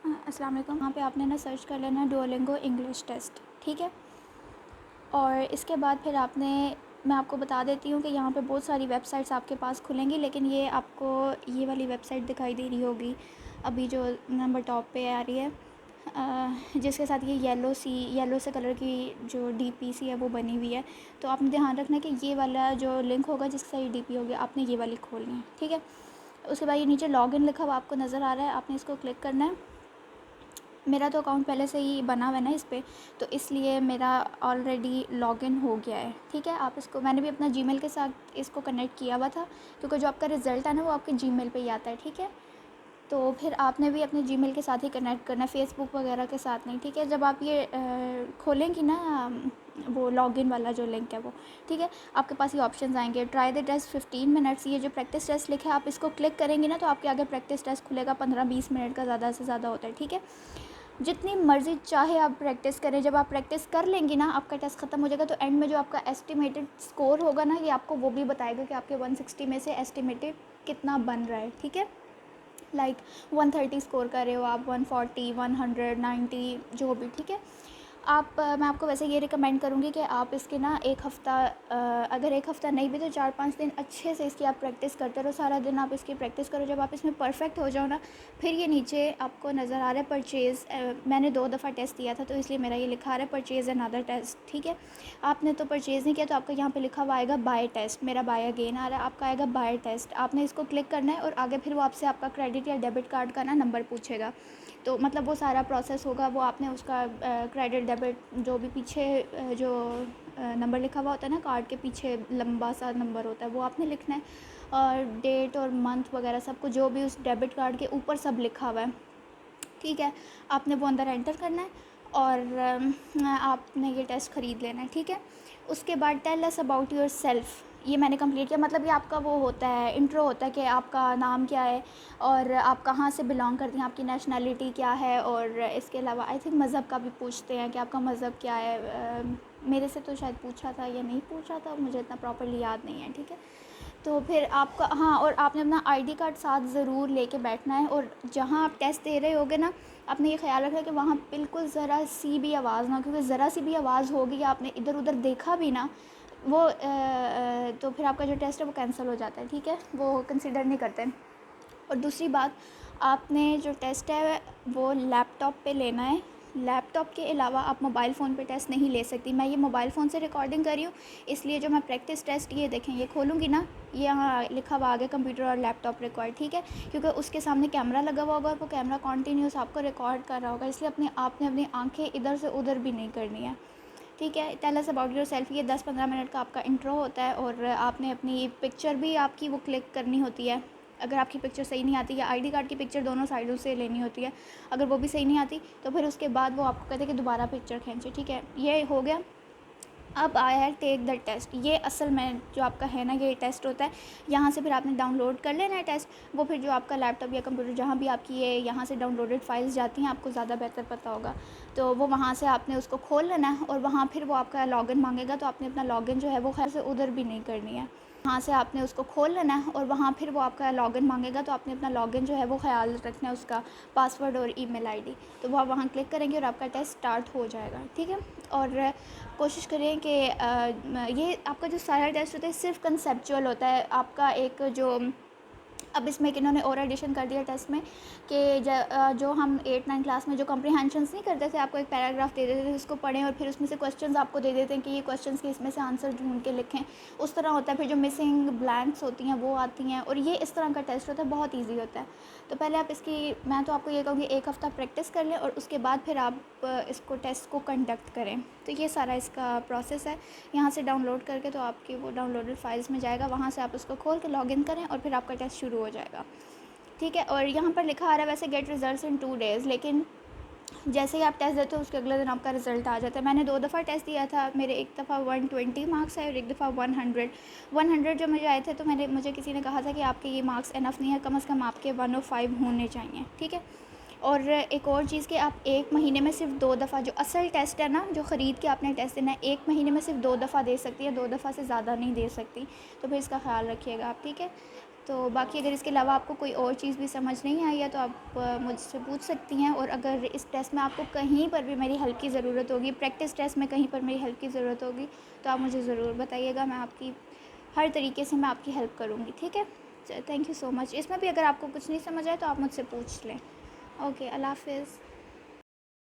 السلام علیکم. وہاں پہ آپ نے نا سرچ کر لینا ڈوولنگو انگلش ٹیسٹ, ٹھیک ہے. اور اس کے بعد پھر میں آپ کو بتا دیتی ہوں کہ یہاں پہ بہت ساری ویب سائٹس آپ کے پاس کھلیں گی, لیکن یہ آپ کو یہ والی ویب سائٹ دکھائی دے رہی ہوگی ابھی جو نمبر ٹاپ پہ آ رہی ہے, جس کے ساتھ یہ یلو سے کلر کی جو ڈی پی سی ہے وہ بنی ہوئی ہے. تو آپ نے دھیان رکھنا ہے کہ یہ والا جو لنک ہوگا جس کے ساتھ یہ ڈی پی ہوگی آپ نے یہ والی کھولنی ہے, ٹھیک ہے. اس کے بعد یہ نیچے لاگ ان لکھا ہوا آپ کو نظر آ رہا ہے, آپ نے اس کو کلک کرنا ہے. میرا تو اکاؤنٹ پہلے سے ہی بنا ہوا ہے نا اس پہ, تو اس لیے میرا آلریڈی لاگ ان ہو گیا ہے, ٹھیک ہے. آپ اس کو, میں نے بھی اپنا جی میل کے ساتھ اس کو کنیکٹ کیا ہوا تھا, کیونکہ جو آپ کا رزلٹ ہے نا وہ آپ کے جی میل پہ ہی آتا ہے, ٹھیک ہے. تو پھر آپ نے بھی اپنے جی میل کے ساتھ ہی کنیکٹ کرنا ہے, فیس بک وغیرہ کے ساتھ نہیں, ٹھیک ہے. جب آپ یہ کھولیں گی نا وہ لاگ ان والا جو لنک ہے وہ, ٹھیک ہے, آپ کے پاس یہ آپشنز آئیں گے. ٹرائی دی ٹیسٹ 15 منٹس, یہ جو پریکٹس ٹیسٹ لکھا ہے آپ اس کو کلک کریں گے نا تو آپ کے آگے پریکٹس ٹیسٹ کھلے گا. 15-20 منٹ کا زیادہ سے زیادہ ہوتا ہے, ٹھیک ہے. جتنی مرضی چاہے آپ پریکٹس کریں, جب آپ پریکٹس کر لیں گی نا آپ کا ٹیسٹ ختم ہو جائے گا, تو اینڈ میں جو آپ کا ایسٹیمیٹڈ اسکور ہوگا نا یہ آپ کو وہ بھی بتائے گا کہ آپ کے 160 میں سے ایسٹیمیٹڈ کتنا بن رہا ہے, ٹھیک ہے. لائک 130 اسکور کر رہے ہو آپ, 140, 100, 90 جو بھی, ٹھیک ہے. میں آپ کو ویسے یہ ریکمینڈ کروں گی کہ آپ اس کے نا ایک ہفتہ, اگر ایک ہفتہ نہیں بھی تو 4-5 دن اچھے سے اس کی آپ پریکٹس کرتے رہو. سارا دن آپ اس کی پریکٹس کرو, جب آپ اس میں پرفیکٹ ہو جاؤ نا پھر یہ نیچے آپ کو نظر آ رہا ہے پرچیز. میں نے 2 دفعہ ٹیسٹ دیا تھا تو اس لیے میرا یہ لکھا رہا ہے پرچیز انادر ٹیسٹ, ٹھیک ہے. آپ نے تو پرچیز نہیں کیا تو آپ کا یہاں پہ لکھا ہوا آئے گا بائی ٹیسٹ, میرا بائی اگین آ رہا ہے, آپ کا آئے گا بائی ٹیسٹ. آپ نے اس کو کلک کرنا ہے اور آگے پھر وہ آپ سے آپ کا کریڈٹ یا ڈیبٹ کارڈ کا نا نمبر پوچھے گا. تو مطلب وہ سارا پروسیس ہوگا, وہ آپ نے اس کا کریڈٹ ڈیبٹ جو بھی پیچھے جو نمبر لکھا ہوا ہوتا ہے نا کارڈ کے پیچھے لمبا سا نمبر ہوتا ہے وہ آپ نے لکھنا ہے, اور ڈیٹ اور منتھ وغیرہ سب کو جو بھی اس ڈیبٹ کارڈ کے اوپر سب لکھا ہوا ہے, ٹھیک ہے. آپ نے وہ اندر انٹر کرنا ہے اور آپ نے یہ ٹیسٹ خرید لینا ہے, ٹھیک ہے. اس کے بعد tell us about yourself, یہ میں نے کمپلیٹ کیا. مطلب یہ آپ کا وہ ہوتا ہے انٹرو ہوتا ہے کہ آپ کا نام کیا ہے اور آپ کہاں سے بلانگ کرتی ہیں, آپ کی نیشنلٹی کیا ہے, اور اس کے علاوہ آئی تھنک مذہب کا بھی پوچھتے ہیں کہ آپ کا مذہب کیا ہے. میرے سے تو شاید پوچھا تھا یا نہیں پوچھا تھا, مجھے اتنا پراپرلی یاد نہیں ہے, ٹھیک ہے. تو پھر آپ کا, ہاں, اور آپ نے اپنا آئی ڈی کارڈ ساتھ ضرور لے کے بیٹھنا ہے. اور جہاں آپ ٹیسٹ دے رہے ہوگے نا آپ نے یہ خیال رکھا کہ وہاں بالکل ذرا سی بھی آواز نہ ہو, کیونکہ ذرا سی بھی آواز ہوگی یا آپ نے ادھر ادھر دیکھا بھی نا وہ تو پھر آپ کا جو ٹیسٹ ہے وہ کینسل ہو جاتا ہے, ٹھیک ہے, وہ کنسیڈر نہیں کرتے. اور دوسری بات, آپ نے جو ٹیسٹ ہے وہ لیپ ٹاپ پہ لینا ہے. لیپ ٹاپ کے علاوہ آپ موبائل فون پہ ٹیسٹ نہیں لے سکتی. میں یہ موبائل فون سے ریکارڈنگ کر رہی ہوں, اس لیے جو میں پریکٹس ٹیسٹ یہ دیکھیں یہ کھولوں گی نا, یہاں لکھا ہوا آگے کمپیوٹر اور لیپ ٹاپ ریکارڈ, ٹھیک ہے, کیونکہ اس کے سامنے کیمرہ لگا ہوا ہوگا اور وہ کیمرہ کنٹینیوس آپ کو ریکارڈ کر رہا ہوگا, اس لیے آپ نے اپنی آنکھیں ادھر سے ادھر بھی نہیں کرنی ہے, ٹھیک ہے. Tell us about yourself, یہ 10-15 منٹ کا آپ کا انٹرو ہوتا ہے, اور آپ نے اپنی پکچر بھی آپ کی وہ کلک کرنی ہوتی ہے. اگر آپ کی پکچر صحیح نہیں آتی, یا آئی ڈی کارڈ کی پکچر دونوں سائڈوں سے لینی ہوتی ہے, اگر وہ بھی صحیح نہیں آتی تو پھر اس کے بعد وہ آپ کو کہتے ہیں کہ دوبارہ پکچر کھینچے, ٹھیک ہے. یہ ہو گیا. اب آیا ہے ٹیک دا ٹیسٹ, یہ اصل میں جو آپ کا ہے نا یہ ٹیسٹ ہوتا ہے. یہاں سے پھر آپ نے ڈاؤن لوڈ کر لینا ہے ٹیسٹ, وہ پھر جو آپ کا لیپ ٹاپ یا کمپیوٹر جہاں بھی آپ کی یہ یہاں سے ڈاؤن لوڈیڈ فائلس جاتی ہیں آپ کو زیادہ بہتر پتہ ہوگا, تو وہ وہاں سے آپ نے اس کو کھول لینا ہے, اور وہاں پھر وہ آپ کا لاگ ان مانگے گا, تو آپ نے اپنا لاگ ان جو ہے وہ خیر سے ادھر بھی نہیں کرنی ہے. وہاں سے آپ نے اس کو کھول لینا ہے, اور وہاں پھر وہ آپ کا لاگ ان مانگے گا, تو آپ نے اپنا لاگ ان جو ہے وہ خیال رکھنا ہے اس کا پاسورڈ اور ای میل آئی ڈی, تو وہ آپ وہاں کلک کریں گے اور آپ کا ٹیسٹ اسٹارٹ ہو جائے گا, ٹھیک ہے. اور کوشش کریں کہ یہ آپ کا جو سارا ٹیسٹ ہوتا ہے صرف کنسیپچول ہوتا ہے. آپ کا ایک جو اب اس میں کہ انہوں نے اور ایڈیشن کر دیا ٹیسٹ میں کہ جو ہم 8-9 کلاس میں جو کمپریہینشنس نہیں کرتے تھے, آپ کو ایک پیراگراف دے دیتے تھے اس کو پڑھیں, اور پھر اس میں سے کویسچنز آپ کو دے دیتے ہیں کہ یہ کویسچنز کے اس میں سے آنسر ڈھونڈ کے لکھیں, اس طرح ہوتا ہے. پھر جو مسنگ بلینکس ہوتی ہیں وہ آتی ہیں, اور یہ اس طرح کا ٹیسٹ ہوتا ہے, بہت ایزی ہوتا ہے. تو پہلے آپ اس کی, میں تو آپ کو یہ کہوں گی ایک ہفتہ پریکٹس کر لیں, اور اس کے بعد پھر آپ اس کو ٹیسٹ کو کنڈکٹ کریں. تو یہ سارا اس کا پروسیس ہے. یہاں سے ڈاؤن لوڈ کر کے تو آپ کی وہ ڈاؤن لوڈیڈ فائلس میں جائے گا, وہاں سے آپ اس کو کھول کے لاگ ان کریں, اور پھر آپ کا ٹیسٹ شروع ہو جائے گا, ٹھیک ہے. اور یہاں پر لکھا آ رہا ہے ویسے گیٹ ریزلٹس ان 2 days, لیکن جیسے ہی آپ ٹیسٹ دیتے ہو اس کے اگلے دن آپ کا رزلٹ آ جاتا ہے. میں نے 2 دفعہ ٹیسٹ دیا تھا, میرے ایک دفعہ 120 مارکس آئے اور ایک دفعہ 100 جو مجھے آئے تھے, تو مجھے کسی نے کہا تھا کہ آپ کے یہ مارکس انف نہیں ہے, کم از کم آپ کے 105 ہونے چاہئیں, ٹھیک ہے. اور ایک اور چیز کہ آپ ایک مہینے میں صرف 2 دفعہ, جو اصل ٹیسٹ ہے نا جو خرید کے آپ نے ٹیسٹ دینا ہے, ایک مہینے میں صرف 2 دفعہ دے سکتی ہے, 2 دفعہ سے زیادہ نہیں دے سکتی, تو پھر اس کا خیال رکھیے گا آپ, ٹھیک ہے. تو باقی اگر اس کے علاوہ آپ کو کوئی اور چیز بھی سمجھ نہیں آئی ہے تو آپ مجھ سے پوچھ سکتی ہیں، اور اگر اس ٹیسٹ میں آپ کو کہیں پر بھی میری ہیلپ کی ضرورت ہوگی، پریکٹس ٹیسٹ میں کہیں پر میری ہیلپ کی ضرورت ہوگی تو آپ مجھے ضرور بتائیے گا، میں آپ کی ہر طریقے سے میں آپ کی ہیلپ کروں گی، ٹھیک ہے؟ تھینک یو سو مچ۔ اس میں بھی اگر آپ کو کچھ نہیں سمجھ آئے تو آپ مجھ سے پوچھ لیں۔ اوکے، اللہ حافظ۔